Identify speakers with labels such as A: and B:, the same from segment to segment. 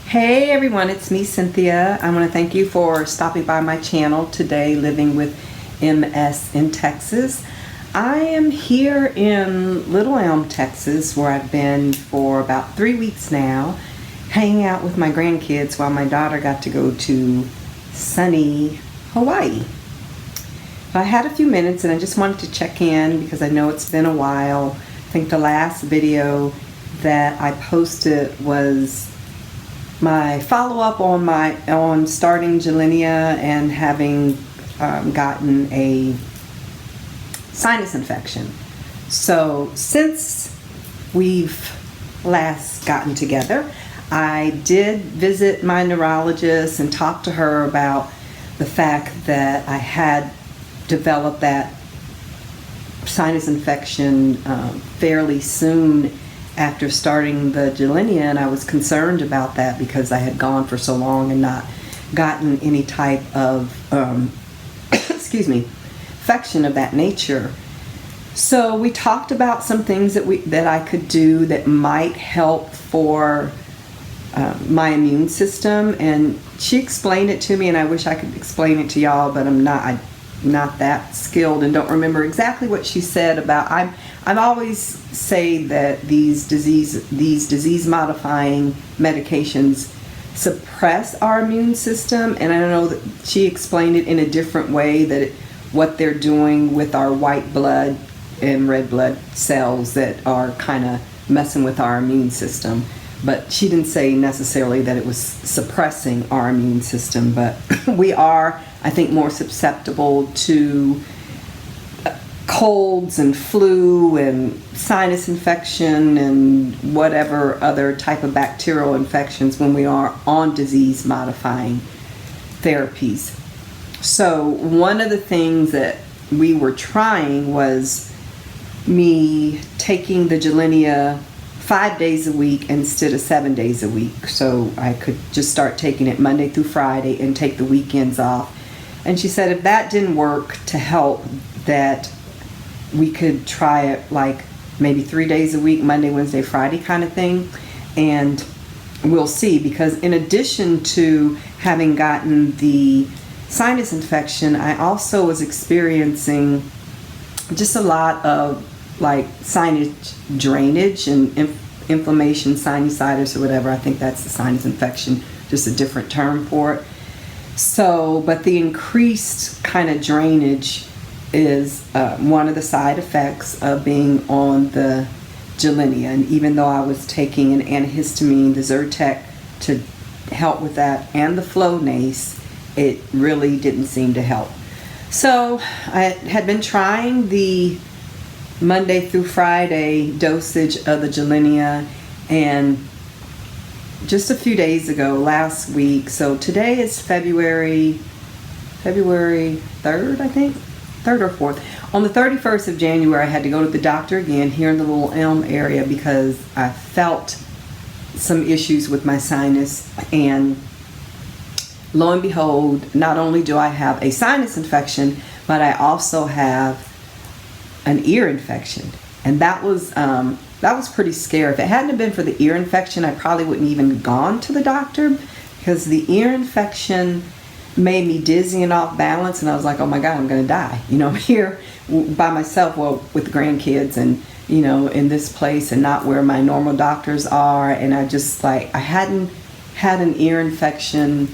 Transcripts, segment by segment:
A: Hey everyone, it's me, Cynthia. I want to thank you for stopping by my channel today, Living with MS in Texas. I am here in Little Elm, Texas, where I've been for about 3 weeks now, hanging out with my grandkids while my daughter got to go to sunny Hawaii. I had a few minutes and I just wanted to check in because I know it's been a while. I think the last video that I posted was my follow-up on starting Gilenya and having gotten a sinus infection. So since we've last gotten together, I did visit my neurologist and talk to her about the fact that I had developed that sinus infection fairly soon after starting the Gilenya, and I was concerned about that because I had gone for so long and not gotten any type of infection of that nature. So we talked about some things that I could do that might help for my immune system, and she explained it to me, and I wish I could explain it to y'all, but I'm not that skilled and don't remember exactly what she said about. I've always say that these disease modifying medications suppress our immune system, and I don't know that she explained it in a different way, that what they're doing with our white blood and red blood cells that are kind of messing with our immune system. But she didn't say necessarily that it was suppressing our immune system, but we are, I think, more susceptible to colds and flu and sinus infection and whatever other type of bacterial infections when we are on disease modifying therapies. So one of the things that we were trying was me taking the Gilenya 5 days a week instead of 7 days a week, so I could just start taking it Monday through Friday and take the weekends off. And she said if that didn't work to help, that we could try it like maybe 3 days a week, Monday, Wednesday, Friday kind of thing, and we'll see. Because in addition to having gotten the sinus infection, I also was experiencing just a lot of like sinus drainage and inflammation, sinusitis or whatever. I think that's the sinus infection, just a different term for it. So, but the increased kind of drainage is one of the side effects of being on the Gilenya. And even though I was taking an antihistamine, the Zyrtec, to help with that, and the Flonase, it really didn't seem to help. So I had been trying the Monday through Friday dosage of the Gilenya, and just a few days ago, last week, so today is February 3rd, I think, 3rd or 4th. On the 31st of January, I had to go to the doctor again here in the Little Elm area because I felt some issues with my sinus, and lo and behold, not only do I have a sinus infection, but I also have an ear infection. And that was pretty scary. If it hadn't been for the ear infection, I probably wouldn't even gone to the doctor, because the ear infection made me dizzy and off balance, and I was like, oh my God, I'm gonna die. I'm here by myself, well, with the grandkids, and in this place, and not where my normal doctors are. And I just I hadn't had an ear infection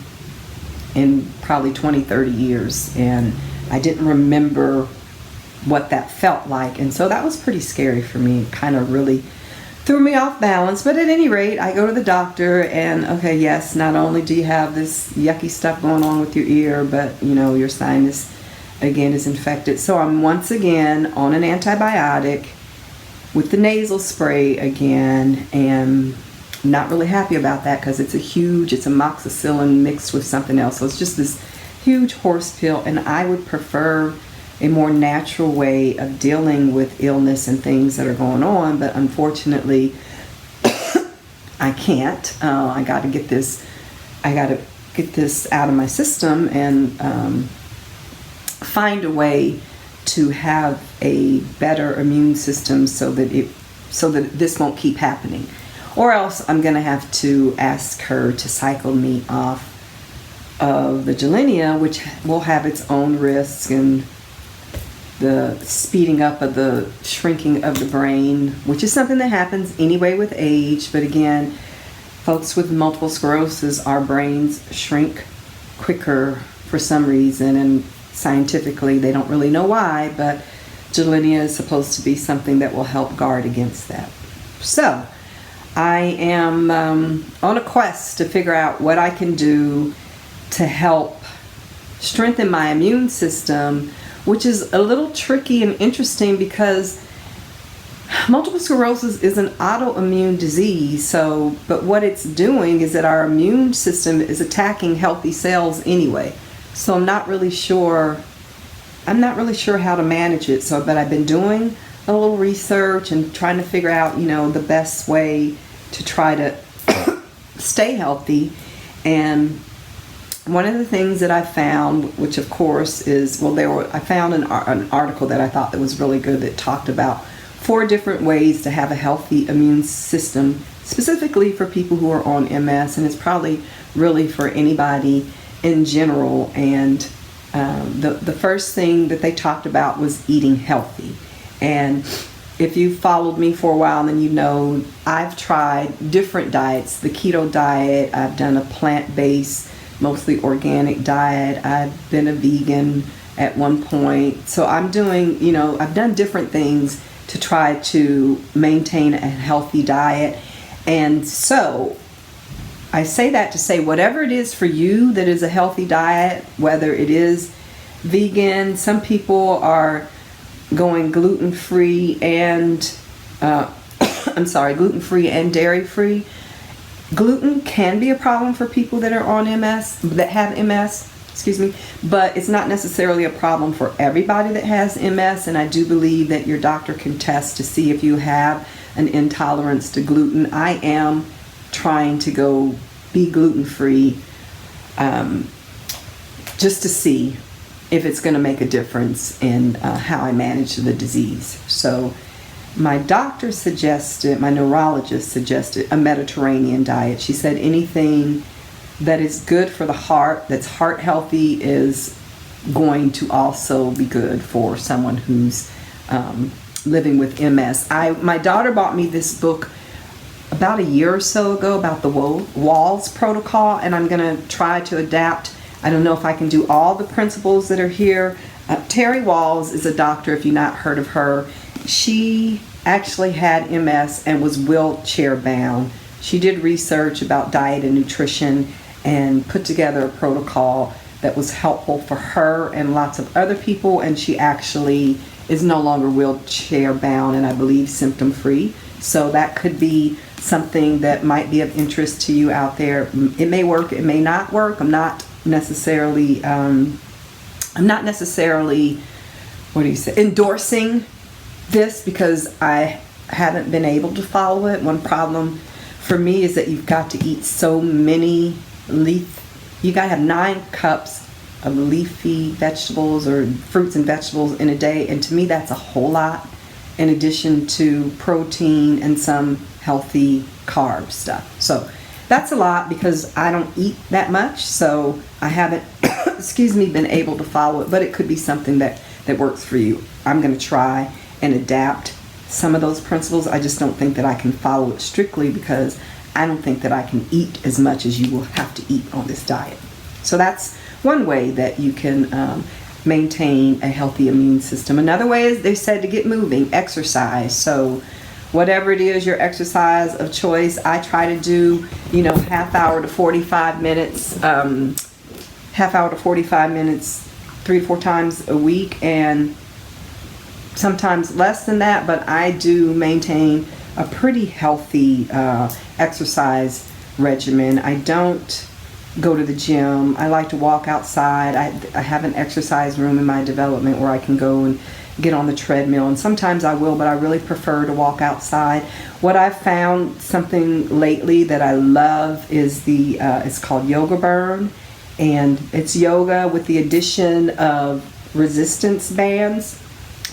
A: in probably 20-30 years, and I didn't remember what that felt like, and so that was pretty scary for me. It kind of really threw me off balance. But at any rate, I go to the doctor, and okay, yes, not only do you have this yucky stuff going on with your ear, but your sinus again is infected. So I'm once again on an antibiotic with the nasal spray again, and not really happy about that because it's amoxicillin mixed with something else. So it's just this huge horse pill, and I would prefer a more natural way of dealing with illness and things that are going on, but unfortunately I can't. I got to get this out of my system and find a way to have a better immune system so that this won't keep happening. or else I'm going to have to ask her to cycle me off of the Gilenya, which will have its own risks, and the speeding up of the shrinking of the brain, which is something that happens anyway with age. But again, folks with multiple sclerosis, our brains shrink quicker for some reason, and scientifically they don't really know why, but Gilenya is supposed to be something that will help guard against that. So I am on a quest to figure out what I can do to help strengthen my immune system, which is a little tricky and interesting because multiple sclerosis is an autoimmune disease. But what it's doing is that our immune system is attacking healthy cells anyway. So I'm not really sure how to manage it. But I've been doing a little research and trying to figure out, the best way to try to stay healthy. And one of the things that I found, which of course is, I found an article that I thought that was really good that talked about 4 different ways to have a healthy immune system, specifically for people who are on MS, and it's probably really for anybody in general. And the first thing that they talked about was eating healthy. And if you've followed me for a while, then you know I've tried different diets. The keto diet, I've done a plant-based, mostly organic diet. I've been a vegan at one point. So I'm doing, I've done different things to try to maintain a healthy diet. And so I say that to say whatever it is for you that is a healthy diet, whether it is vegan, some people are going gluten-free and gluten-free and dairy-free. Gluten can be a problem for people that are on MS, that have MS, but it's not necessarily a problem for everybody that has MS, and I do believe that your doctor can test to see if you have an intolerance to gluten. I am trying to go be gluten-free just to see if it's going to make a difference in how I manage the disease. So my doctor suggested, my neurologist suggested a Mediterranean diet. She said anything that is good for the heart, that's heart healthy, is going to also be good for someone who's living with MS. My daughter bought me this book about a year or so ago about the WALS protocol, and I'm going to try to adapt. I don't know if I can do all the principles that are here. Terry Walls is a doctor, if you've not heard of her. She actually had MS and was wheelchair bound. She did research about diet and nutrition and put together a protocol that was helpful for her and lots of other people, and she actually is no longer wheelchair bound and I believe symptom free. So that could be something that might be of interest to you out there. It may work, it may not work. I'm not necessarily endorsing this because I haven't been able to follow it. One problem for me is that you've got to eat so many you got to have 9 cups of leafy vegetables or fruits and vegetables in a day, and to me that's a whole lot, in addition to protein and some healthy carb stuff. So that's a lot because I don't eat that much, so I haven't been able to follow it, but it could be something that works for you. I'm going to try and adapt some of those principles. I just don't think that I can follow it strictly because I don't think that I can eat as much as you will have to eat on this diet. So that's one way that you can maintain a healthy immune system. Another way is, they said, to get moving, exercise. So whatever it is your exercise of choice, I try to do, half hour to 45 minutes 3 to 4 times a week, and sometimes less than that, but I do maintain a pretty healthy exercise regimen. I don't go to the gym. I like to walk outside. I have an exercise room in my development where I can go and get on the treadmill, and sometimes I will, but I really prefer to walk outside. What I've found, something lately that I love, is it's called Yoga Burn, and it's yoga with the addition of resistance bands.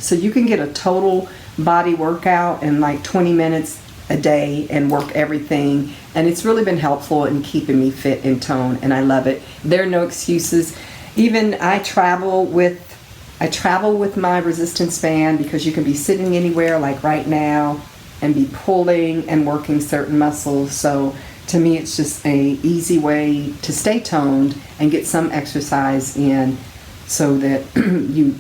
A: So you can get a total body workout in like 20 minutes a day and work everything, and it's really been helpful in keeping me fit and toned, and I love it. There are no excuses. Even I travel with my resistance band, because you can be sitting anywhere like right now and be pulling and working certain muscles. So to me, it's just a easy way to stay toned and get some exercise in, so that you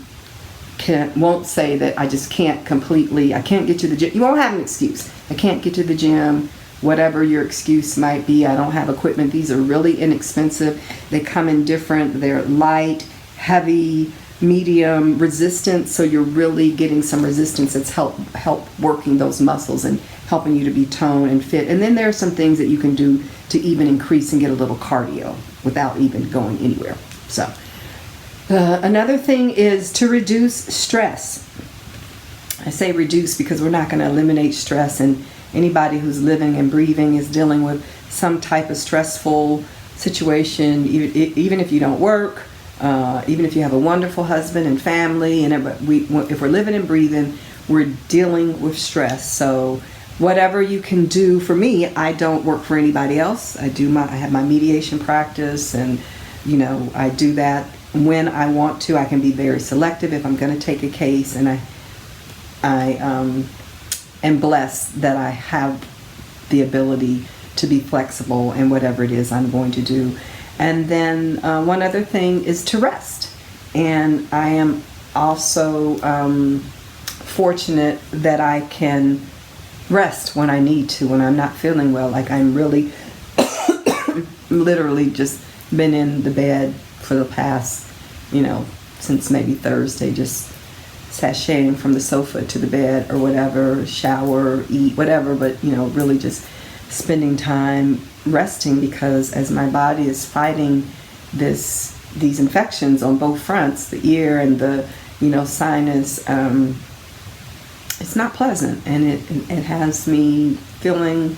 A: won't say that I just can't completely, I can't get to the gym. You won't have an excuse. I can't get to the gym, whatever your excuse might be. I don't have equipment. These are really inexpensive. They come in different, they're light, heavy, medium, resistance. So you're really getting some resistance that's help working those muscles and helping you to be toned and fit. And then there are some things that you can do to even increase and get a little cardio without even going anywhere. So another thing is to reduce stress. I say reduce because we're not going to eliminate stress, and anybody who's living and breathing is dealing with some type of stressful situation, even if you don't work, even if you have a wonderful husband and family, and if we're living and breathing, we're dealing with stress. So whatever you can do. For me, I don't work for anybody else. I have my mediation practice, and I do that when I want to. I can be very selective if I'm going to take a case, and I am blessed that I have the ability to be flexible in whatever it is I'm going to do. And then one other thing is to rest. And I am also fortunate that I can rest when I need to, when I'm not feeling well. Like I'm really literally just been in the bed for the past, since maybe Thursday, just sashaying from the sofa to the bed or whatever, shower, eat, whatever, but really just spending time resting, because as my body is fighting these infections on both fronts, the ear and the sinus, it's not pleasant, and it has me feeling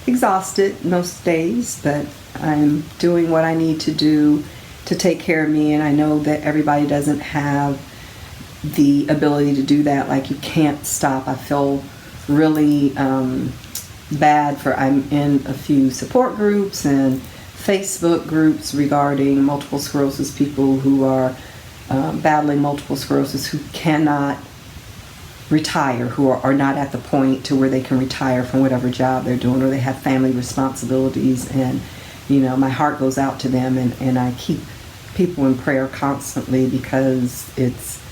A: exhausted most days, but I'm doing what I need to do to take care of me. And I know that everybody doesn't have the ability to do that. Like, you can't stop. I feel really bad I'm in a few support groups and Facebook groups regarding multiple sclerosis, people who are battling multiple sclerosis, who cannot retire, who are not at the point to where they can retire from whatever job they're doing, or they have family responsibilities. And my heart goes out to them, and I keep people in prayer constantly, because it's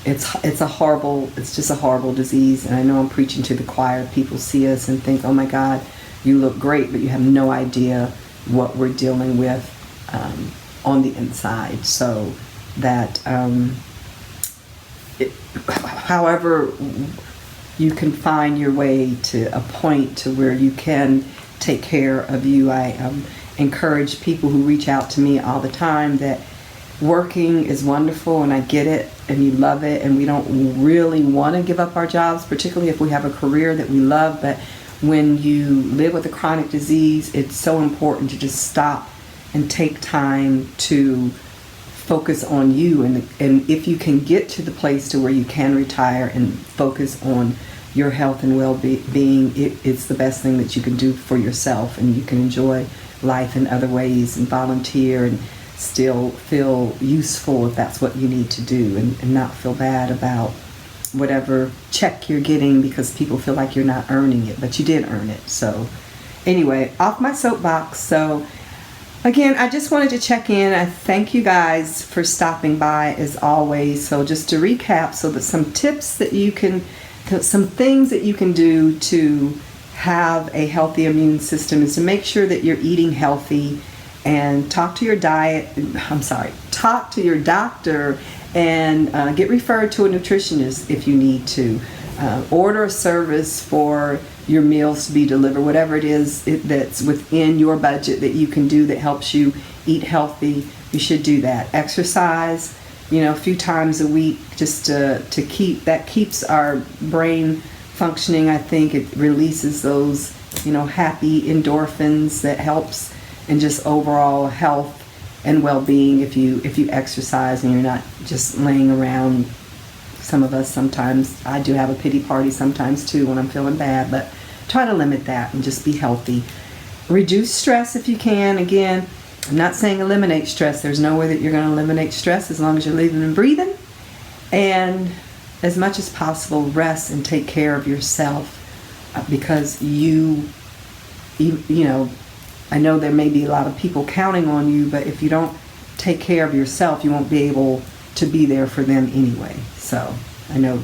A: just a horrible disease. And I know I'm preaching to the choir. People see us and think, oh my God, you look great, but you have no idea what we're dealing with on the inside. So that however you can find your way to a point to where you can take care of you. I encourage people who reach out to me all the time that working is wonderful, and I get it, and you love it, and we don't really want to give up our jobs, particularly if we have a career that we love. But when you live with a chronic disease, it's so important to just stop and take time to focus on you, and if you can get to the place to where you can retire and focus on your health and well-being, it's the best thing that you can do for yourself, and you can enjoy life in other ways and volunteer and still feel useful if that's what you need to do, and not feel bad about whatever check you're getting because people feel like you're not earning it, but you did earn it. So anyway, off my soapbox. So again, I just wanted to check in. I thank you guys for stopping by as always. So just to recap, so that some tips that you can, some things that you can do to have a healthy immune system is to make sure that you're eating healthy, and talk to your doctor, and get referred to a nutritionist if you need to. Order a service for your meals to be delivered, whatever it is that's within your budget that you can do that helps you eat healthy. You should do that. Exercise, a few times a week, just to keeps our brain functioning. I think it releases those happy endorphins that helps in just overall health and well-being if you exercise and you're not just laying around. Some of us, sometimes I do have a pity party sometimes too when I'm feeling bad, but try to limit that and just be healthy. Reduce stress if you can. Again, I'm not saying eliminate stress. There's no way that you're going to eliminate stress as long as you're living and breathing. And as much as possible, rest and take care of yourself, because you know, I know there may be a lot of people counting on you, but if you don't take care of yourself, you won't be able to be there for them anyway. So I know,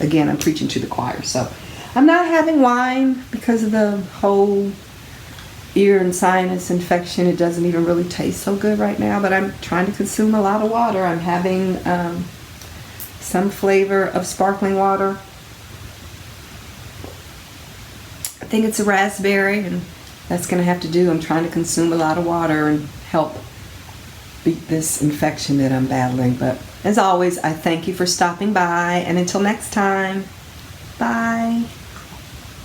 A: again, I'm preaching to the choir. So I'm not having wine because of the whole ear and sinus infection. It doesn't even really taste so good right now, but I'm trying to consume a lot of water. I'm having some flavor of sparkling water. I think it's a raspberry, and that's going to have to do. I'm trying to consume a lot of water and help beat this infection that I'm battling. But as always, I thank you for stopping by, and until next time, bye.